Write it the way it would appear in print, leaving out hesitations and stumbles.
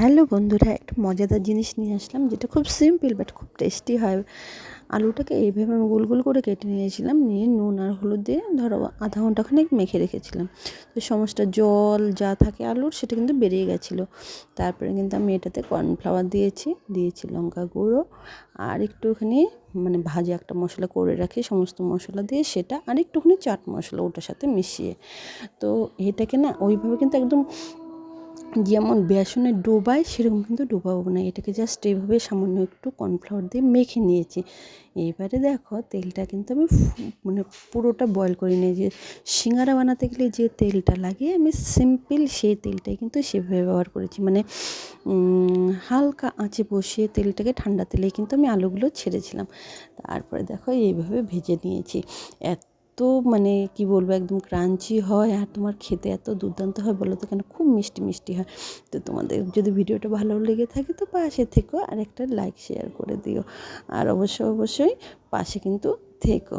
Hello বন্ধুরা, একটা মজাদার জিনিস নিয়ে আসলাম যেটা খুব সিম্পল বাট খুব টেস্টি হয়। আলুটাকে এইভাবে আমি গোল গোল করে কেটে নিয়েছিলাম, নিয়ে নুন আর হলুদ দিয়ে ধরো আধা ঘন্টাখানেক মেখে রেখেছিলাম। তো সমস্ত জল যা থাকে আলুর সেটা কিন্তু বেরিয়ে গেছিলো। তারপরে কিন্তু আমি এটাতে কর্নফ্লাওয়ার দিয়েছি লঙ্কা গুঁড়ো আর একটুখানি ভাজা একটা মশলা করে রাখি, সমস্ত মশলা দিয়ে সেটা আর একটুখানি চাট মশলা ওটার সাথে মিশিয়ে। তো এটাকে না ওইভাবে কিন্তু একদম যেমন বেসনে ডোবাই সেরকম কিন্তু ডোবাবো না, এটাকে জাস্ট এইভাবে সামান্য একটু কর্নফ্লাওয়ার দিয়ে মেখে নিয়েছি। এবারে দেখো তেলটা কিন্তু আমি পুরোটা বয়েল করে নিয়ে যে সিঙ্গারা বানাতে গেলে যে তেলটা লাগে আমি সিম্পল সেই তেলটাই কিন্তু সেভাবে ব্যবহার করেছি। হালকা আঁচে বসিয়ে তেলটাকে ঠান্ডা তেলেই কিন্তু আমি আলুগুলো ছেড়েছিলাম। তারপরে দেখো এইভাবে ভেজে নিয়েছি। তো কি বলবো, একদম ক্রাঞ্চি হয় আর তোমার খেতে এত দুর্দান্ত হয় বলো তো কেন, খুব মিষ্টি মিষ্টি হয়। তো তোমাদের যদি ভিডিওটা ভালো লেগে থাকে তো পাশে থেকো আর একটা লাইক শেয়ার করে দিও, আর অবশ্যই পাশে কিন্তু থেকো।